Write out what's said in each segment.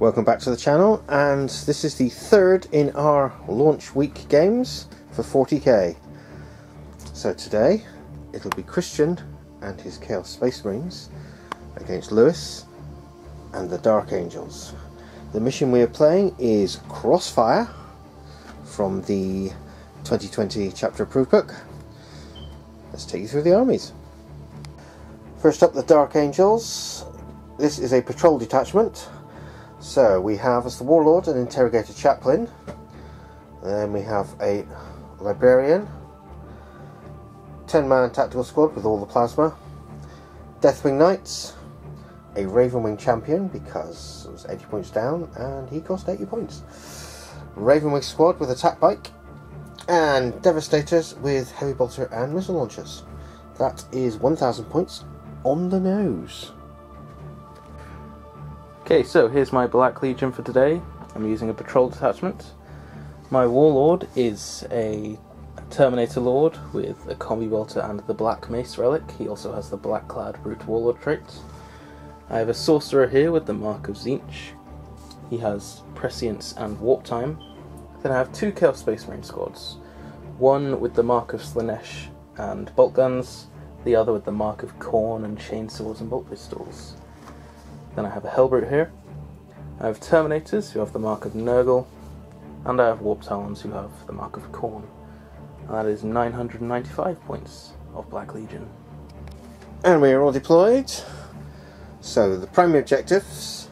Welcome back to the channel, and this is the third in our launch week games for 40k. So today it'll be Christian and his Chaos Space Marines against Lewis and the Dark Angels. The mission we are playing is Crossfire from the 2020 chapter approved book. Let's take you through the armies. First up, the Dark Angels. This is a patrol detachment. So we have as the Warlord an Interrogator Chaplain, then we have a Librarian, 10-man tactical squad with all the plasma, Deathwing Knights, a Ravenwing Champion because it was 80 points down and he cost 80 points, Ravenwing squad with attack bike, and Devastators with heavy bolter and missile launchers. That is 1,000 points on the nose. Okay, so here's my Black Legion for today. I'm using a patrol detachment. My Warlord is a Terminator Lord with a Combi Bolter and the Black Mace relic. He also has the Black Clad Brute Warlord trait. I have a Sorcerer here with the Mark of Tzeentch. He has Prescience and Warp Time. Then I have two Chaos Space Marine squads. One with the Mark of Slanesh and bolt guns, the other with the Mark of Khorne and chainsaws and bolt pistols. Then I have a Hellbrute here. I have Terminators who have the Mark of Nurgle, and I have Warp Talons who have the Mark of Khorne. And that is 995 points of Black Legion. And we are all deployed. So the primary objectives.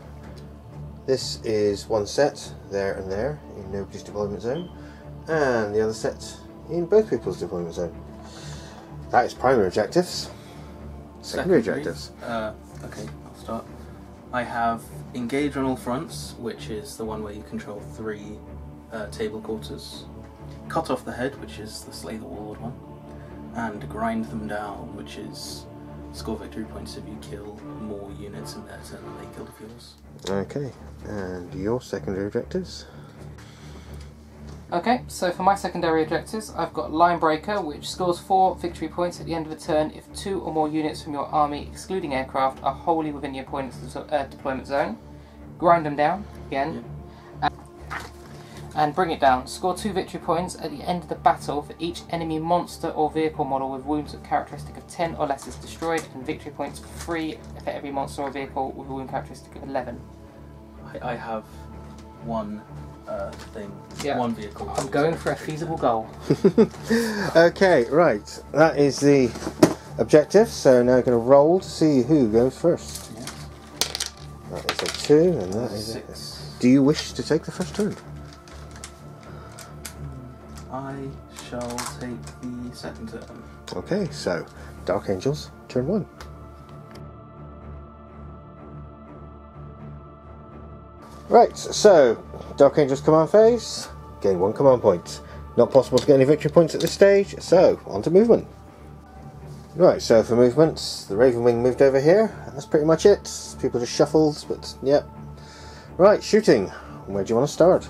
This is one set there and there in nobody's deployment zone, and the other set in both people's deployment zone. That is primary objectives. Secondary objectives. Okay, I'll start. I have Engage on all fronts, which is the one where you control 3 table quarters. Cut off the head, which is the Slay the Warlord one. And Grind them down, which is score victory points if you kill more units in their turn than they killed of yours. Okay, and your secondary objectives? Okay, so for my secondary objectives, I've got Line Breaker, which scores 4 victory points at the end of a turn if 2 or more units from your army, excluding aircraft, are wholly within your opponent's deployment zone. Grind them down, again. Yeah. And Bring it down. Score 2 victory points at the end of the battle for each enemy monster or vehicle model with wounds of characteristic of 10 or less is destroyed, and victory points for free for every monster or vehicle with a wound characteristic of 11. I have one thing, yeah. One vehicle. I'm going for a feasible goal. Okay, right. That is the objective. So now we're going to roll to see who goes first. Yeah. That is a 2, and that is 6. Do you wish to take the first turn? I shall take the second turn. Okay, so Dark Angels, turn 1. Right, so Dark Angels command phase, gain 1 command point. Not possible to get any victory points at this stage, so on to movement. Right, so for movements, the Ravenwing moved over here, and that's pretty much it. People just shuffled, but yep. Right, shooting. Where do you want to start?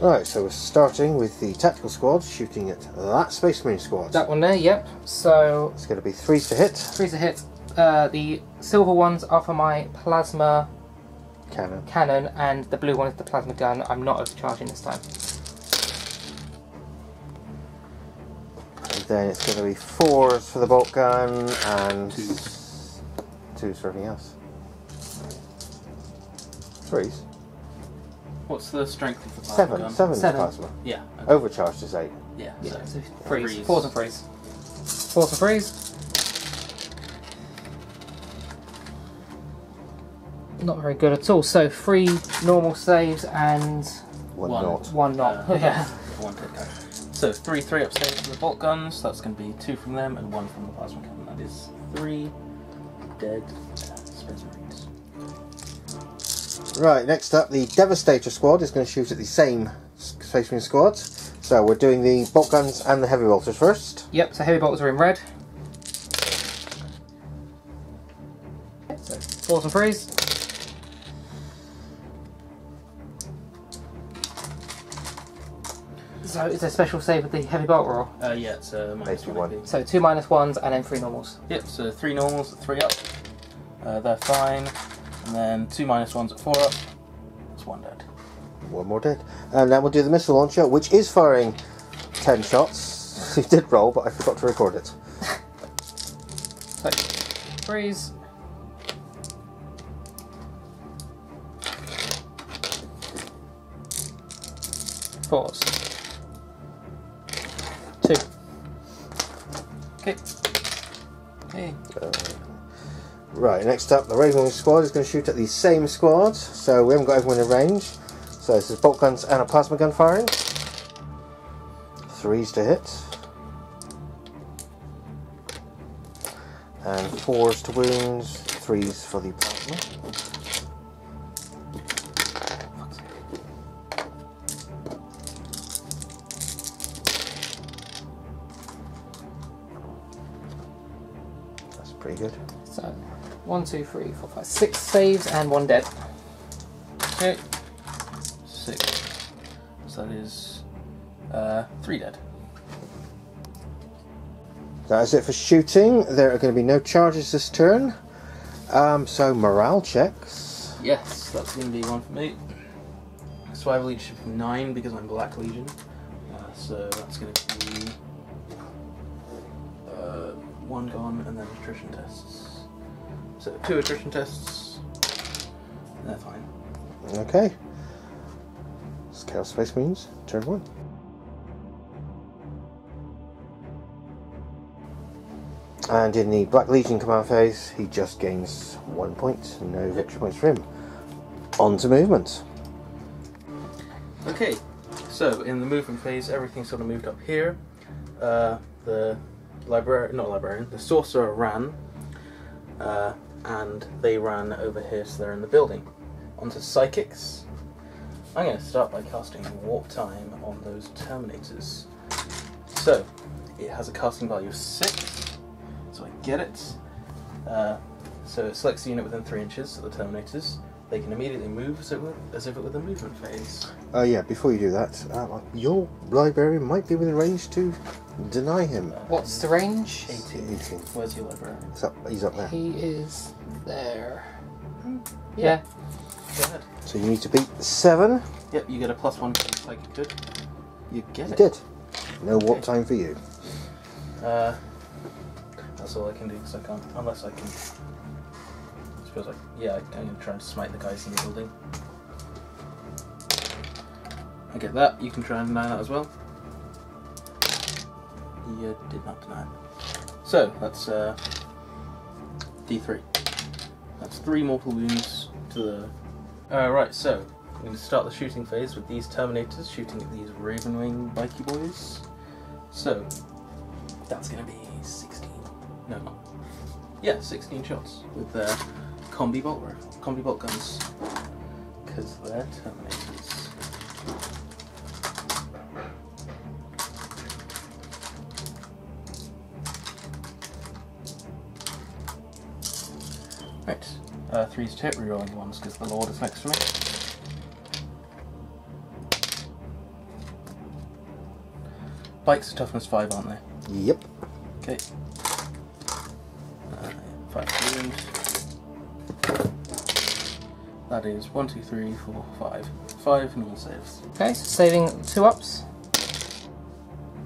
Right, so we're starting with the tactical squad, shooting at that Space Marine squad. That one there, yep. So it's going to be 3s to hit. 3s to hit. The silver ones are for my plasma cannon, and the blue one is the plasma gun. I'm not overcharging this time. And then it's going to be 4s for the bolt gun and 2s for everything else. 3s. What's the strength of the plasma gun? 7 plasma. Yeah. Okay. Overcharged is 8. Yeah. Yeah. So 4s and 3s. 4s and 3s. Not very good at all. So 3 normal saves and 1 not. 1 not. Yeah. 1 dead guy. So 3 up saves for the bolt guns. That's going to be 2 from them and 1 from the plasma cannon. That is 3 dead Space Marines. Right, next up, the Devastator squad is going to shoot at the same Space Marine squad. So we're doing the bolt guns and the heavy bolters first. Yep. So heavy bolters are in red. So 4s and 3s. So is there a special save with the heavy bolt roll? Yeah, it's -1. So 2 -1s and then 3 normals. Yep, so 3 normals, 3 up. They're fine. And then 2 -1s at 4 up. That's 1 dead. One more dead. And then we'll do the missile launcher, which is firing 10 shots. You did roll, but I forgot to record it. So, freeze. Pause. 2. Okay. Okay. Right, next up, the Ravenwing squad is going to shoot at the same squad, so we haven't got everyone in range. So this is bolt guns and a plasma gun firing. 3s to hit. And 4s to wound, 3s for the plasma. That's pretty good. So, 1, 2, 3, 4, 5, 6 saves and 1 dead. Okay. 6. So that is 3 dead. That is it for shooting. There are going to be no charges this turn. So morale checks. Yes, that's going to be one for me. Survival leadership 9 because I'm Black Legion. So that's going to be 1 gone and then attrition tests. So 2 attrition tests. They're fine. Okay. Scale Space Marines, turn 1. And in the Black Legion command phase, he just gains 1 point. No victory points for him. On to movement. Okay, so in the movement phase, everything sort of moved up here. The the sorcerer ran, and they ran over here, so they're in the building. Onto psychics. I'm going to start by casting warp time on those terminators. So it has a casting value of 6, so I get it. So it selects the unit within 3 inches of the terminators. They can immediately move as if it were the movement phase. Yeah, before you do that, your librarian might be within range to deny him. What's the range? 18. 18. Where's your librarian? He's up there. He is there. Yeah. Go ahead. So you need to beat 7. Yep, you get a +1 psychic good. You get You it. did. No warp time for you. That's all I can do because I can't, unless I can. I suppose I'm going to try and smite the guys in the building. I get that. You can try and deny that as well. You did not deny it. So that's D3. That's 3 mortal wounds to the. Right, so I'm going to start the shooting phase with these Terminators shooting at these Ravenwing bikey boys. So that's going to be 16. No, not. Yeah, 16 shots with their combi bolt guns, because they're Terminators. Right, 3's to hit, rerolling 1s because the Lord is next to me. Bikes are toughness 5, aren't they? Yep. Okay. 5 wound. That is 1, 2, 3, 4, 5. 5 normal saves. Okay, so saving 2 ups.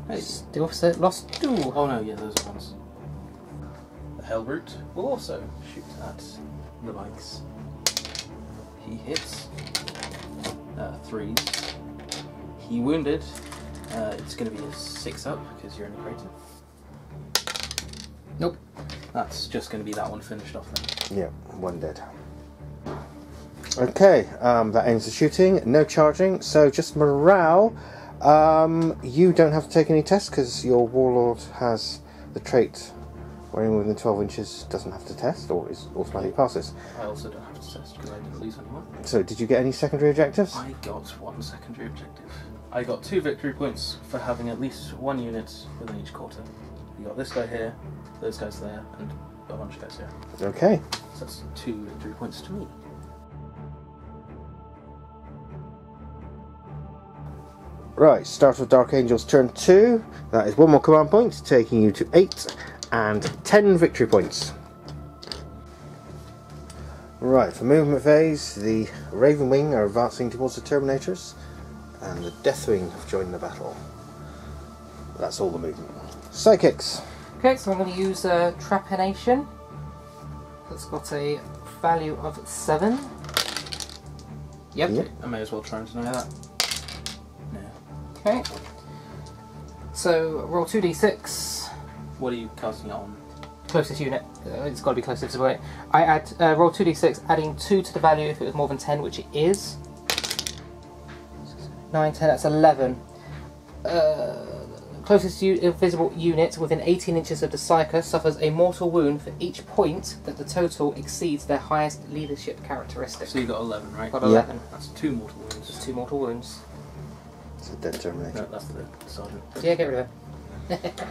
Hey. The opposite lost 2. Oh no, yeah, those are ones. The Hellbrute will also shoot at the bikes. He hits. 3. He wounded. It's going to be a 6 up because you're in a crater. Nope. That's just going to be that one finished off then. Yeah, 1 dead. Okay, that ends the shooting. No charging, so just morale. You don't have to take any tests because your warlord has the trait where anyone within 12 inches doesn't have to test or is automatically passes. I also don't have to test because I didn't lose anyone. So did you get any secondary objectives? I got 1 secondary objective. I got 2 victory points for having at least 1 unit within each quarter. You got this guy here, those guys there, and a bunch of guys here. Okay. So that's 2 victory points to me. Right, start with Dark Angels turn 2. That is 1 more command point, taking you to 8 and 10 victory points. Right, for movement phase, the Ravenwing are advancing towards the Terminators, and the Deathwing have joined the battle. That's all the movement. Psychics. Okay, so I'm going to use Trepanation. That's got a value of 7. Yep. I may as well try and deny that. No. Okay. So roll 2d6. What are you casting it on? Closest unit. It's got to be closest to it. I add roll 2d6, adding 2 to the value if it was more than 10, which it is. 9, 10, that's 11. Closest visible unit within 18 inches of the Psyker suffers a mortal wound for each point that the total exceeds their highest leadership characteristic. So you got 11, right? Got 11. That's 2 mortal wounds. Just 2 mortal wounds. It's a dead Terminator. No, that's the sergeant. Yeah, get rid of it.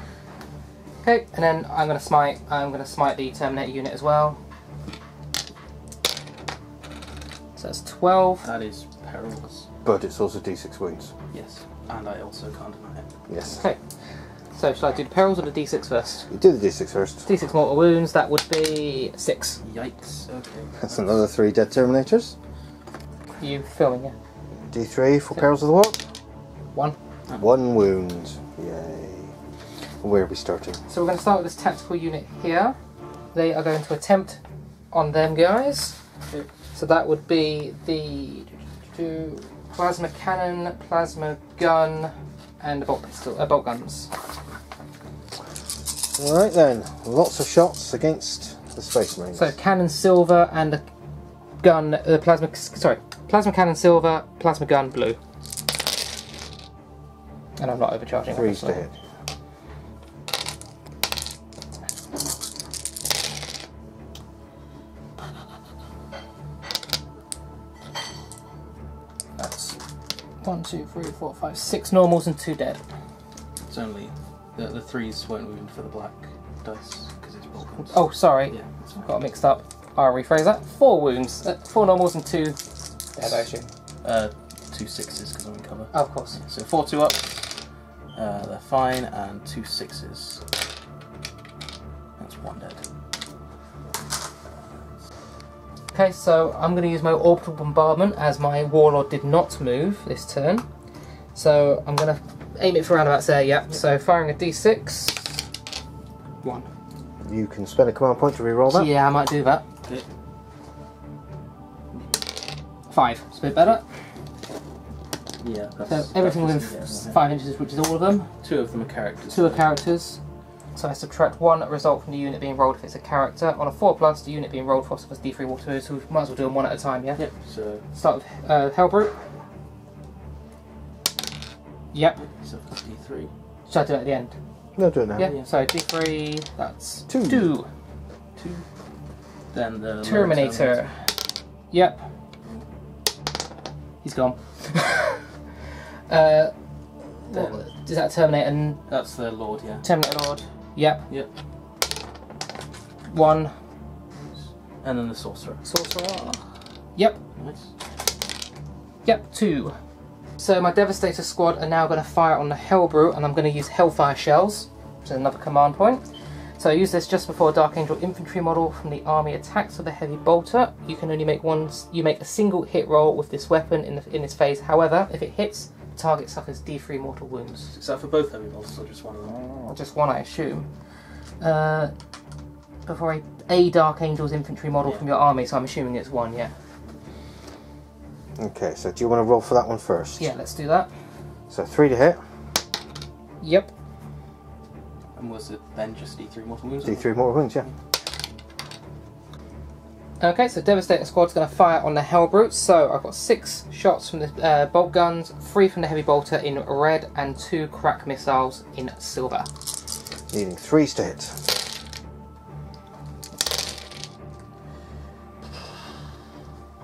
Okay, and then I'm going to smite. I'm going to smite the Terminator unit as well. So that's 12. That is perilous. But it's also D6 wounds. Yes, and I also can't deny it. Yes. Okay. So shall I do the perils or the d6 first? You do the D6 first. D6 mortal wounds. That would be 6. Yikes. Okay. That's another 3 dead Terminators. You filming, yeah? D3 for Perils of the Warp. 1. 1 wound. Yay. Where are we starting? So we're going to start with this tactical unit here. They are going to attempt on them guys. So that would be the plasma cannon, plasma gun, and the bolt pistol, bolt guns. Alright then, lots of shots against the Space Marines. So cannon silver and the gun, plasma cannon silver, plasma gun blue. And I'm not overcharging. 3 to hit. That's 1, 2, 3, 4, 5, 6 normals and 2 dead. It's only the 3s won't wound for the black dice because it's bolt guns. Oh, sorry. Yeah, that's fine. Got mixed up. I'll rephrase that. 4 wounds. 4 normals and 2 dead, I assume. 2 6s because I'm in cover. Oh, of course. So 4 2 up. They're fine, and 2 6s. That's 1 dead. Okay, so I'm going to use my orbital bombardment as my warlord did not move this turn. So I'm going to aim it for roundabouts there, yep. So firing a d6. 1. You can spend a command point to reroll that. Yeah, I might do that. Okay. 5. It's a bit better. Yeah, So everything within 5 inches, which is all of them. 2 of them are characters. 2 are characters. So I subtract 1 result from the unit being rolled if it's a character. On a 4+, the unit being rolled for suffers D3 water, so we might as well do them one at a time, yeah? Yep, so... Start with Hellbrute. Yep. So D3. Should I do it at the end? No, do it now. Yeah, so D3, that's 2. 2. Then the... Terminator. Yep. He's gone. Is that Terminator? That's the Lord, yeah. Terminator Lord. Yep. Yep. 1. And then the Sorcerer. Sorcerer. Yep. Nice. Yep, 2. So my Devastator squad are now going to fire on the Hellbrute, and I'm going to use Hellfire Shells, which is another command point. So I use this just before a Dark Angel infantry model from the army attacks with a heavy bolter. You can only make you make a single hit roll with this weapon in this phase. However, if it hits, the target suffers D3 mortal wounds. Is that for both heavy bolters or just one of them? Just one, I assume. Before a Dark Angel's infantry model from your army, so I'm assuming it's 1, yeah. Okay, so do you want to roll for that one first? Yeah, let's do that. So 3 to hit. Yep. And was it then just D3 mortal wounds? D3 mortal wounds, yeah. Okay, so Devastator squad's going to fire on the Hellbrute. So I've got 6 shots from the bolt guns, 3 from the heavy bolter in red, and 2 crack missiles in silver. Needing 3s to hit.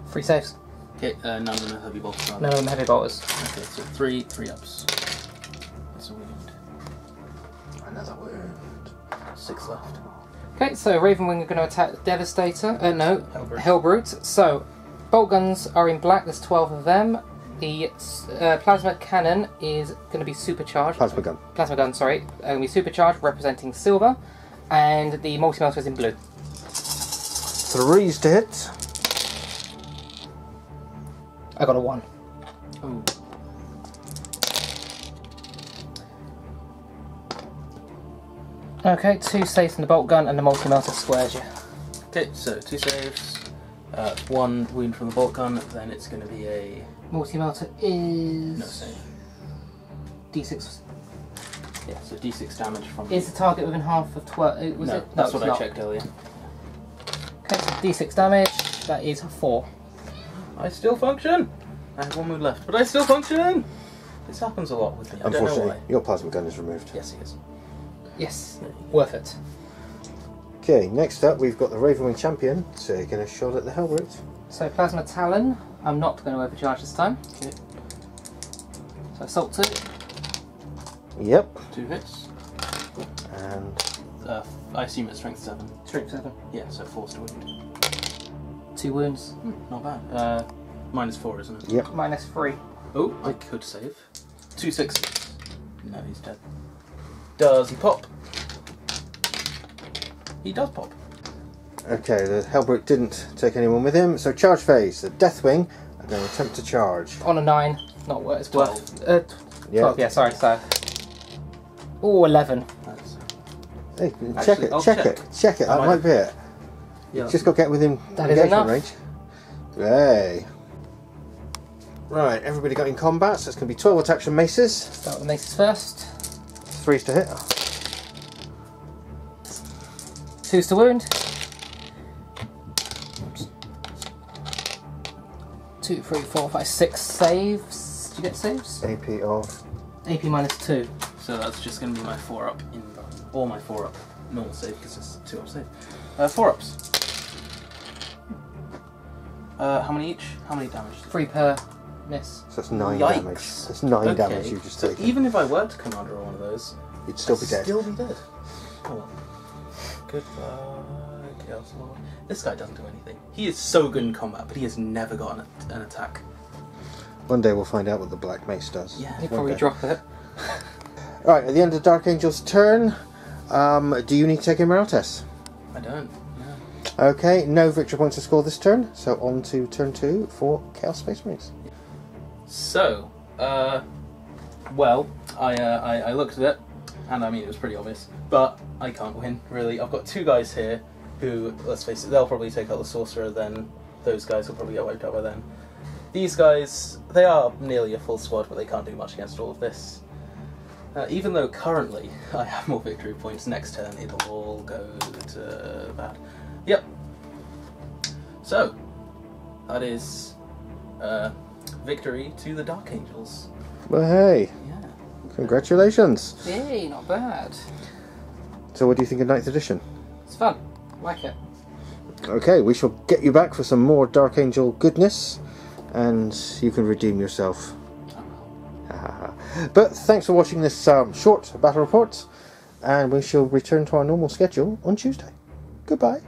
3 saves. Okay, none of them are heavy bolters. None of them heavy bolters. Okay, so 3 ups. That's a wound. Another wound. 6 left. Okay, so Ravenwing are going to attack the Devastator. No, Hellbrute. Hellbrute. So, bolt guns are in black, there's 12 of them. The plasma cannon is going to be supercharged. Plasma gun. Plasma gun, sorry. Going to be supercharged, representing silver. And the multi-melter is in blue. 3s to hit. I got a 1. Ooh. Okay, 2 saves from the bolt gun and the multi-melter squares you. Okay, so 2 saves, 1 wound from the bolt gun, then it's going to be a... Multi-melter is... No save. D6. Yeah, so D6 damage from... Is the target within half of 12... Was no, it? that's No, what it's I not. checked earlier. Okay, so D6 damage, that is 4. I still function! I have 1 wound left, but I still function! This happens a lot with me, I don't know Unfortunately, why. your plasma gun is removed. Yes, he is. Yes, worth it. Okay, next up we've got the Ravenwing Champion taking a shot at the Hellbrute. So Plasma Talon, I'm not going to overcharge this time. Okay. So Assault 2. Yep. 2 hits. And I assume it's Strength 7. Strength 7. Yeah, so 4's to wound. 2 wounds. Not bad. -4, isn't it? yep. -3. Oh, I could save. 2 6s. No, he's dead. Does he pop? He does pop. Okay, the Hellbrute didn't take anyone with him, so charge phase. The Deathwing are going to attempt to charge. On a 9. Not worth it's 12. 12, yeah, sorry, so. Oh, 11. That's, Hey, Actually, check it, I'll check check. it, check it. That I might be it. yeah, Just got to get within That is engagement enough. range. Hey. Right, everybody got in combat, so it's going to be 12 attacks from maces. Start with the maces first. 3s to hit. 2's to wound. Oops. 2, 3, 4, 5, 6 saves. Did you get saves? AP of... AP -2. so that's just going to be my 4-up in or my 4-up normal save because it's 2-up save. 4-ups. How many each? How many damage? 3 per miss. So that's 9 Yikes. damage. That's 9 damage you've just so taken. even if I were to commander one of those, You'd still be I'd dead. Still be dead. Oh well. Goodbye, Chaos Lord. This guy doesn't do anything. He is so good in combat, but he has never got an attack. One day we'll find out what the Black Mace does. Yeah. You One probably day. drop it. Right, at the end of Dark Angel's turn, do you need to take a morale test? I don't. No. Okay, no victory points to score this turn, so on to turn 2 for Chaos Space Marines. So, well, I looked at it, and I mean it was pretty obvious, but I can't win really. I've got 2 guys here who, let's face it, they'll probably take out the sorcerer. Then those guys will probably get wiped out by then. These guys, they are nearly a full squad, but they can't do much against all of this. Even though currently I have more victory points, next turn it'll all go to bad. Yep. So, that is victory to the Dark Angels. Well, hey, Yeah. congratulations. Yay, not bad. So what do you think of 9th edition? It's fun. Like it. Okay, we shall get you back for some more Dark Angel goodness, and you can redeem yourself. But thanks for watching this short battle report, and we shall return to our normal schedule on Tuesday. Goodbye.